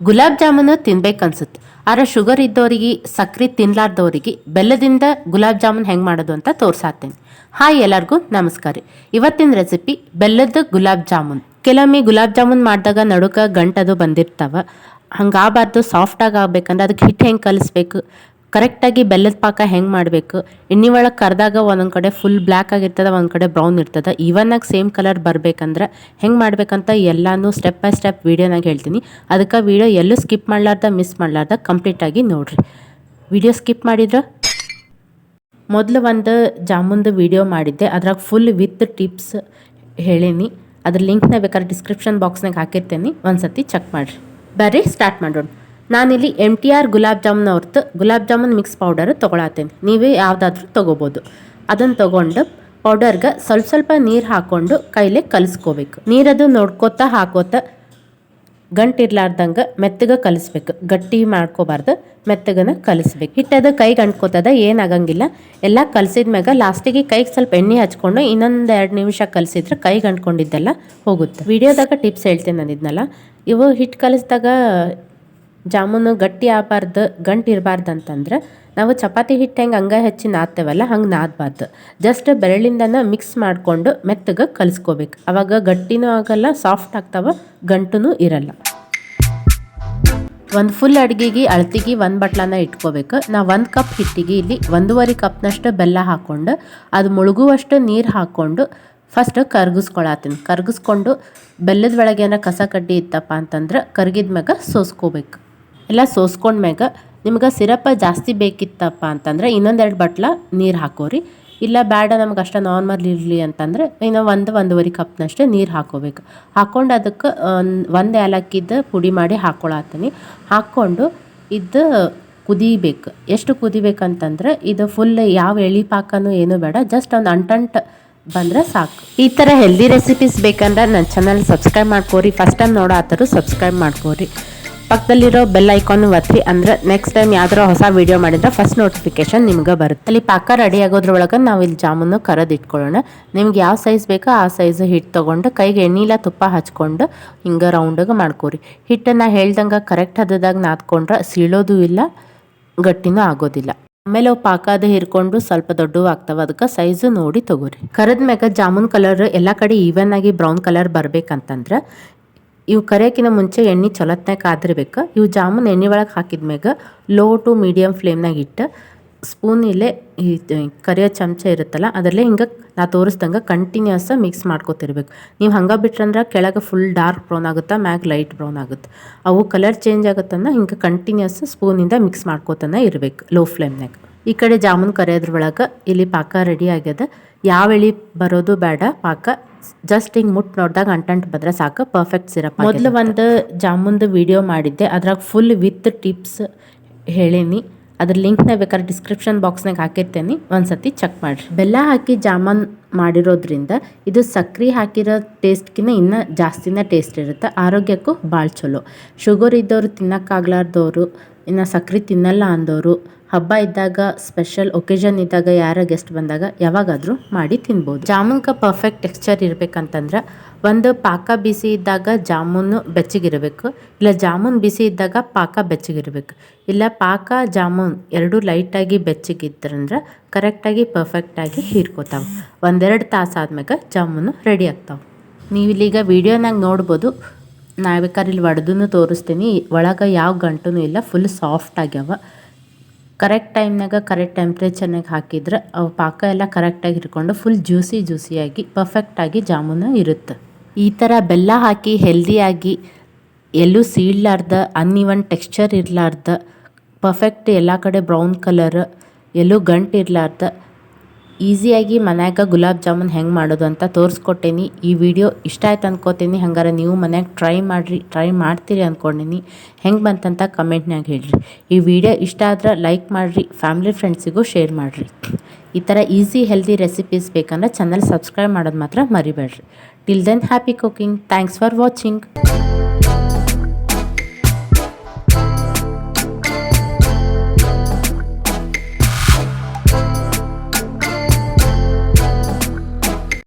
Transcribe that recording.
ಗುಲಾಬ್ ಜಾಮೂನು ತಿನ್ಬೇಕನ್ಸುತ್ತೆ. ಆದರೆ ಶುಗರ್ ಇದ್ದವರಿಗೆ, ಸಕ್ಕರೆ ತಿನ್ಲಾರ್ದವರಿಗೆ ಬೆಲ್ಲದಿಂದ ಗುಲಾಬ್ ಜಾಮೂನ್ ಹೆಂಗೆ ಮಾಡೋದು ಅಂತ ತೋರ್ಸಾತ್ತೇನೆ. ಹಾಯ್ ಎಲ್ಲರಿಗೂ ನಮಸ್ಕಾರ. ಇವತ್ತಿನ ರೆಸಿಪಿ ಬೆಲ್ಲದ ಗುಲಾಬ್ ಜಾಮೂನ್. ಕೆಲವೊಮ್ಮೆ ಗುಲಾಬ್ ಜಾಮೂನ್ ಮಾಡಿದಾಗ ನಡುಕ ಗಂಟದು ಬಂದಿರ್ತಾವ. ಹಂಗಾಗಬಾರ್ದು. ಸಾಫ್ಟಾಗಿ ಆಗ್ಬೇಕಂದ್ರೆ ಅದಕ್ಕೆ ಹಿಟ್ಟು ಹೆಂಗೆ ಕಲಿಸ್ಬೇಕು, ಕರೆಕ್ಟಾಗಿ ಬೆಲ್ಲದ ಪಾಕ ಹೆಂಗೆ ಮಾಡಬೇಕು, ಎಣ್ಣೆ ಒಳಗೆ ಕರೆದಾಗ ಒಂದೊಂದು ಕಡೆ ಫುಲ್ ಬ್ಲ್ಯಾಕ್ ಆಗಿರ್ತದೆ, ಒಂದು ಕಡೆ ಬ್ರೌನ್ ಇರ್ತದೆ. ಈವನ್ನಾಗಿ ಸೇಮ್ ಕಲರ್ ಬರಬೇಕಂದ್ರೆ ಹೆಂಗೆ ಮಾಡ್ಬೇಕಂತ ಎಲ್ಲನೂ ಸ್ಟೆಪ್ ಬೈ ಸ್ಟೆಪ್ ವೀಡಿಯೋನಾಗ ಹೇಳ್ತೀನಿ. ಅದಕ್ಕೆ ವೀಡಿಯೋ ಎಲ್ಲೂ ಸ್ಕಿಪ್ ಮಾಡಲಾರ್ದ ಮಿಸ್ ಮಾಡಲಾರ್ದ ಕಂಪ್ಲೀಟಾಗಿ ನೋಡಿರಿ. ವಿಡಿಯೋ ಸ್ಕಿಪ್ ಮಾಡಿದ್ರೆ ಮೊದಲು ಒಂದು ಜಾಮೂನ್ದು ವಿಡಿಯೋ ಮಾಡಿದ್ದೆ, ಅದ್ರಾಗ ಫುಲ್ ವಿತ್ ಟಿಪ್ಸ್ ಹೇಳೀನಿ. ಅದ್ರ ಲಿಂಕ್ನ ಬೇಕಾದ್ರೆ ಡಿಸ್ಕ್ರಿಪ್ಷನ್ ಬಾಕ್ಸ್ನಾಗ ಹಾಕಿರ್ತೇನೆ, ಒಂದು ಸತಿ ಚೆಕ್ ಮಾಡಿರಿ. ಬರ್ರಿ ಸ್ಟಾರ್ಟ್ ಮಾಡೋಣ. ನಾನಿಲ್ಲಿ MTR ಗುಲಾಬ್ ಜಾಮೂನ್ ಅವ್ರದ್ದು ಗುಲಾಬ್ ಜಾಮೂನ್ ಮಿಕ್ಸ್ ಪೌಡರ್ ತೊಗೊಳತ್ತೇನೆ. ನೀವೇ ಯಾವುದಾದ್ರೂ ತೊಗೋಬೋದು. ಅದನ್ನು ತೊಗೊಂಡು ಪೌಡರ್ಗೆ ಸ್ವಲ್ಪ ನೀರು ಹಾಕ್ಕೊಂಡು ಕೈಲೇ ಕಲಿಸ್ಕೋಬೇಕು. ನೀರದು ನೋಡ್ಕೋತಾ ಹಾಕೋತಾ ಗಂಟಿರ್ಲಾರ್ದಂಗೆ ಮೆತ್ತಗೆ ಕಲಿಸ್ಬೇಕು. ಗಟ್ಟಿ ಮಾಡ್ಕೋಬಾರ್ದು, ಮೆತ್ತಗನ ಕಲಿಸ್ಬೇಕು. ಹಿಟ್ಟದು ಕೈಗೆ ಅಂಟ್ಕೋತದ, ಏನಾಗಂಗಿಲ್ಲ. ಎಲ್ಲ ಕಲಿಸಿದ ಮ್ಯಾಗ ಲಾಸ್ಟಿಗೆ ಕೈಗೆ ಸ್ವಲ್ಪ ಎಣ್ಣೆ ಹಚ್ಕೊಂಡು ಇನ್ನೊಂದು 2 ನಿಮಿಷ ಕಲಿಸಿದ್ರೆ ಕೈಗೆ ಅಂಟ್ಕೊಂಡಿದ್ದೆಲ್ಲ ಹೋಗುತ್ತೆ. ವಿಡಿಯೋದಾಗ ಟಿಪ್ಸ್ ಹೇಳ್ತೇನೆ ನಾನು ಇದನ್ನೆಲ್ಲ. ಇವು ಹಿಟ್ಟು ಕಲಿಸಿದಾಗ ಜಾಮೂನು ಗಟ್ಟಿ ಆಗಬಾರ್ದು, ಗಂಟು ಇರಬಾರ್ದು ಅಂತಂದ್ರೆ ನಾವು ಚಪಾತಿ ಹಿಟ್ಟು ಹೆಂಗೆ ಹಂಗೆ ಹೆಚ್ಚಿ ನಾದ್ತೇವಲ್ಲ, ಹಂಗೆ ನಾದಬಾರ್ದು. ಜಸ್ಟ್ ಬೆರಳಿಂದನ ಮಿಕ್ಸ್ ಮಾಡಿಕೊಂಡು ಮೆತ್ತಗೆ ಕಲಿಸ್ಕೋಬೇಕು. ಅವಾಗ ಗಟ್ಟಿನೂ ಆಗಲ್ಲ, ಸಾಫ್ಟ್ ಆಗ್ತಾವ, ಗಂಟು ಇರಲ್ಲ. ಒಂದು ಫುಲ್ ಅಡುಗೆಗೆ ಅಳತಿಗೆ 1 ಬಟ್ಲನ್ನ ಇಟ್ಕೋಬೇಕು. ನಾ 1 ಕಪ್ ಹಿಟ್ಟಿಗೆ ಇಲ್ಲಿ 1.5 ಕಪ್ನಷ್ಟು ಬೆಲ್ಲ ಹಾಕ್ಕೊಂಡು ಅದು ಮುಳುಗುವಷ್ಟು ನೀರು ಹಾಕ್ಕೊಂಡು ಫಸ್ಟ್ ಕರ್ಗಿಸ್ಕೊಳತ್ತೀನಿ. ಕರ್ಗಿಸ್ಕೊಂಡು ಬೆಲ್ಲದ ಒಳಗೆ ಏನಾರ ಕಸ ಕಡ್ಡಿ ಇತ್ತಪ್ಪ ಅಂತಂದ್ರೆ ಕರ್ಗಿದ ಮ್ಯಾಗ ಸೋಸ್ಕೋಬೇಕು. ಎಲ್ಲ ಸೋಸ್ಕೊಂಡ್ಮ್ಯಾಗ ನಿಮ್ಗೆ ಸಿರಪ್ ಜಾಸ್ತಿ ಬೇಕಿತ್ತಪ್ಪ ಅಂತಂದ್ರೆ ಇನ್ನೊಂದು 2 ಬಟ್ಲ ನೀರು ಹಾಕೋರಿ. ಇಲ್ಲ ಬೇಡ ನಮ್ಗೆ ಅಷ್ಟು ನಾರ್ಮಲ್ ಇರಲಿ ಅಂತಂದರೆ ಇನ್ನು 1.5 ಕಪ್ನಷ್ಟು ನೀರು ಹಾಕೋಬೇಕು. ಹಾಕ್ಕೊಂಡು ಅದಕ್ಕೆ 1 ಏಲಕ್ಕಿದ್ದು ಪುಡಿ ಮಾಡಿ ಹಾಕ್ಕೊಳತ್ತೀನಿ. ಹಾಕ್ಕೊಂಡು ಇದು ಕುದಿಬೇಕು. ಎಷ್ಟು ಕುದಿಬೇಕಂತಂದ್ರೆ ಇದು ಫುಲ್ ಯಾವ ಎಳಿ ಪಾಕನೂ ಏನೂ ಬೇಡ, ಜಸ್ಟ್ ಒಂದು ಅಂಟಂಟು ಬಂದರೆ ಸಾಕು. ಈ ಥರ ಹೆಲ್ದಿ ರೆಸಿಪೀಸ್ ಬೇಕಂದ್ರೆ ನನ್ನ ಚಾನಲ್ ಸಬ್ಸ್ಕ್ರೈಬ್ ಮಾಡ್ಕೋರಿ. ಫಸ್ಟ್ ಟೈಮ್ ನೋಡೋ ಆತರು ಸಬ್ಸ್ಕ್ರೈಬ್ ಮಾಡ್ಕೋರಿ. ಪಕ್ಕದಲ್ಲಿರೋ ಬೆಲ್ ಐಕಾನ್ ಒತ್ತಿ ಅಂದ್ರೆ ನೆಕ್ಸ್ಟ್ ಟೈಮ್ ಯಾವ್ದಾರ ಹೊಸ ವೀಡಿಯೋ ಮಾಡಿದ್ರೆ ಫಸ್ಟ್ ನೋಟಿಫಿಕೇಶನ್ ನಿಮ್ಗೆ ಬರುತ್ತೆ. ಅಲ್ಲಿ ಪಾಕ ರೆಡಿ ಆಗೋದ್ರೊಳಗೆ ನಾವು ಇಲ್ಲಿ ಜಾಮೂನು ಕರದು ಇಟ್ಕೊಳ್ಳೋಣ. ನಿಮ್ಗೆ ಯಾವ ಸೈಜ್ ಬೇಕೋ ಆ ಸೈಜ್ ಹಿಟ್ಟು ತೊಗೊಂಡು ಕೈಗೆ ಎಣ್ಣೆಲ್ಲ ತುಪ್ಪ ಹಚ್ಕೊಂಡು ಹಿಂಗೆ ರೌಂಡಿಗೆ ಮಾಡ್ಕೋರಿ. ಹಿಟ್ಟನ್ನು ಹೇಳ್ದಂಗೆ ಕರೆಕ್ಟ್ ಹದದಾಗ ನಾದ್ಕೊಂಡ್ರೆ ಸೀಳೋದು ಇಲ್ಲ, ಗಟ್ಟಿನೂ ಆಗೋದಿಲ್ಲ. ಆಮೇಲೆ ಅವು ಪಾಕದ ಹಿರ್ಕೊಂಡು ಸ್ವಲ್ಪ ದೊಡ್ಡವು ಆಗ್ತಾವೆ, ಅದಕ್ಕೆ ಸೈಜು ನೋಡಿ ತೊಗೋರಿ. ಕರದ ಮ್ಯಾಗ ಜಾಮೂನ್ ಕಲರ್ ಎಲ್ಲ ಕಡೆ ಈವನ್ ಆಗಿ ಬ್ರೌನ್ ಕಲರ್ ಬರ್ಬೇಕಂತಂದ್ರೆ ಇವು ಕರಿಯೋಕ್ಕಿಂತ ಮುಂಚೆ ಎಣ್ಣೆ ಚೊಲತ್ನಾಗ ಕಾದಿರ್ಬೇಕು. ಇವು ಜಾಮೂನ್ ಎಣ್ಣೆ ಒಳಗೆ ಹಾಕಿದ್ಮ್ಯಾಗ ಲೋ ಟು ಮೀಡಿಯಮ್ ಫ್ಲೇಮ್ನಾಗ ಇಟ್ಟು ಸ್ಪೂನ್ ಇಲ್ಲೇ ಕರಿಯೋ ಚಮಚ ಇರುತ್ತಲ್ಲ ಅದರಲ್ಲೇ ಹಿಂಗೆ ನಾ ತೋರಿಸ್ದಂಗೆ ಕಂಟಿನ್ಯೂಸ್ ಮಿಕ್ಸ್ ಮಾಡ್ಕೊತಿರ್ಬೇಕು. ನೀವು ಹಂಗೆ ಬಿಟ್ರಂದ್ರೆ ಕೆಳಗೆ ಫುಲ್ ಡಾರ್ಕ್ ಬ್ರೌನ್ ಆಗುತ್ತೆ, ಮ್ಯಾಗ ಲೈಟ್ ಬ್ರೌನ್ ಆಗುತ್ತೆ. ಅವು ಕಲರ್ ಚೇಂಜ್ ಆಗುತ್ತನ್ನ ಹಿಂಗೆ ಕಂಟಿನ್ಯೂಸ್ ಸ್ಪೂನಿಂದ ಮಿಕ್ಸ್ ಮಾಡ್ಕೋತಾನೆ ಇರಬೇಕು ಲೋ ಫ್ಲೇಮ್ನಾಗ. ಈ ಕಡೆ ಜಾಮೂನ್ ಕರಿಯೋದ್ರ ಒಳಗೆ ಇಲ್ಲಿ ಪಾಕ ರೆಡಿ ಆಗ್ಯದ. ಯಾವ ಎಳಿ ಬರೋದು ಬೇಡ, ಪಾಕ ಜಸ್ಟ್ ಹಿಂಗೆ ಮುಟ್ಟು ನೋಡಿದಾಗ ಅಂಟಂಟು ಬಂದರೆ ಸಾಕು, ಪರ್ಫೆಕ್ಟ್ ಸಿರಪ್. ಮೊದಲು ಒಂದು ಜಾಮೂನ್ದು ವಿಡಿಯೋ ಮಾಡಿದ್ದೆ, ಅದ್ರಾಗ ಫುಲ್ ವಿತ್ ಟಿಪ್ಸ್ ಹೇಳೀನಿ. ಅದ್ರ ಲಿಂಕ್ನ ಬೇಕಾದ್ರೆ ಡಿಸ್ಕ್ರಿಪ್ಷನ್ ಬಾಕ್ಸ್ನಾಗ ಹಾಕಿರ್ತೇನೆ, ಒಂದು ಸತಿ ಚೆಕ್ ಮಾಡಿರಿ. ಬೆಲ್ಲ ಹಾಕಿ ಜಾಮೂನ್ ಮಾಡಿರೋದ್ರಿಂದ ಇದು ಸಕ್ಕರೆ ಹಾಕಿರೋ ಟೇಸ್ಟ್ಗಿನ್ನ ಇನ್ನೂ ಜಾಸ್ತಿನ ಟೇಸ್ಟ್ ಇರುತ್ತೆ. ಆರೋಗ್ಯಕ್ಕೂ ಭಾಳ ಚಲೋ. ಶುಗರ್ ಇದ್ದವರು ತಿನ್ನೋಕ್ಕಾಗ್ಲಾರ್ದವರು, ಇನ್ನು ಸಕ್ಕರೆ ತಿನ್ನಲ್ಲ ಅಂದವರು, ಹಬ್ಬ ಇದ್ದಾಗ, ಸ್ಪೆಷಲ್ ಒಕೇಶನ್ ಇದ್ದಾಗ, ಯಾರ ಗೆಸ್ಟ್ ಬಂದಾಗ ಯಾವಾಗಾದರೂ ಮಾಡಿ ತಿನ್ಬೋದು. ಜಾಮೂನ್ಗೆ ಪರ್ಫೆಕ್ಟ್ ಟೆಕ್ಸ್ಚರ್ ಇರಬೇಕಂತಂದ್ರೆ ಒಂದು ಪಾಕ ಬಿಸಿ ಇದ್ದಾಗ ಜಾಮೂನು ಬೆಚ್ಚಗಿರಬೇಕು, ಇಲ್ಲ ಜಾಮೂನ್ ಬಿಸಿ ಇದ್ದಾಗ ಪಾಕ ಬೆಚ್ಚಗಿರಬೇಕು. ಇಲ್ಲ ಪಾಕ ಜಾಮೂನ್ ಎರಡೂ ಲೈಟಾಗಿ ಬೆಚ್ಚಗಿದ್ರಂದ್ರೆ ಕರೆಕ್ಟಾಗಿ ಪರ್ಫೆಕ್ಟಾಗಿ ಹೀರ್ಕೋತಾವೆ. 1-2 ತಾಸು ಆದ್ಮ್ಯಾಗ ಜಾಮೂನು ರೆಡಿ ಆಗ್ತಾವೆ. ನೀವು ಇಲ್ಲಿಗ ವೀಡಿಯೋನಾಗ ನೋಡ್ಬೋದು. ನಾ ಬೇಕಾದ್ರೆ ಇಲ್ಲಿ ಒಡೆದೂ ತೋರಿಸ್ತೀನಿ. ಒಳಗೆ ಯಾವ ಗಂಟೂ ಇಲ್ಲ, ಫುಲ್ ಸಾಫ್ಟ್ ಆಗ್ಯಾವ. ಕರೆಕ್ಟ್ ಟೈಮ್ನಾಗ ಕರೆಕ್ಟ್ ಟೆಂಪ್ರೇಚರ್ನಾಗ ಹಾಕಿದ್ರೆ ಅವು ಪಾಕ ಎಲ್ಲ ಕರೆಕ್ಟಾಗಿ ಹಿಡ್ಕೊಂಡು ಫುಲ್ ಜ್ಯೂಸಿಯಾಗಿ ಪರ್ಫೆಕ್ಟಾಗಿ ಜಾಮೂನು ಇರುತ್ತೆ. ಈ ಥರ ಬೆಲ್ಲ ಹಾಕಿ ಹೆಲ್ದಿಯಾಗಿ, ಎಲ್ಲೂ ಸೀಳಲಾರ್ದ, ಅನ್ಇವನ್ ಟೆಕ್ಸ್ಚರ್ ಇರಲಾರ್ದ, ಪರ್ಫೆಕ್ಟ್ ಎಲ್ಲ ಕಡೆ ಬ್ರೌನ್ ಕಲರ್, ಎಲ್ಲೂ ಗಂಟು ಇರಲಾರ್ದ ಈಸಿಯಾಗಿ ಮನ್ಯಾಗ ಗುಲಾಬ್ ಜಾಮೂನ್ ಹೆಂಗೆ ಮಾಡೋದು ಅಂತ ತೋರಿಸ್ಕೊಟ್ಟೇನಿ. ಈ ವಿಡಿಯೋ ಇಷ್ಟ ಆಯ್ತು ಅಂದ್ಕೋತೀನಿ. ಹಂಗಾರೆ ನೀವು ಮನ್ಯಾಗ ಟ್ರೈ ಮಾಡ್ತೀರಿ ಅಂದ್ಕೊಂಡೀನಿ. ಹೆಂಗೆ ಬಂತಂತ ಕಮೆಂಟ್ನಾಗ ಹೇಳ್ರಿ. ಈ ವಿಡಿಯೋ ಇಷ್ಟ ಆದ್ರೆ ಲೈಕ್ ಮಾಡಿರಿ, ಫ್ಯಾಮಿಲಿ ಫ್ರೆಂಡ್ಸಿಗೂ ಶೇರ್ ಮಾಡಿರಿ. ಈ ಥರ ಈಸಿ ಹೆಲ್ದಿ ರೆಸಿಪೀಸ್ ಬೇಕಂದ್ರೆ ಚಾನಲ್ ಸಬ್ಸ್ಕ್ರೈಬ್ ಮಾಡೋದು ಮಾತ್ರ ಮರಿಬೇಡ್ರಿ. Till then happy cooking. Thanks for watching.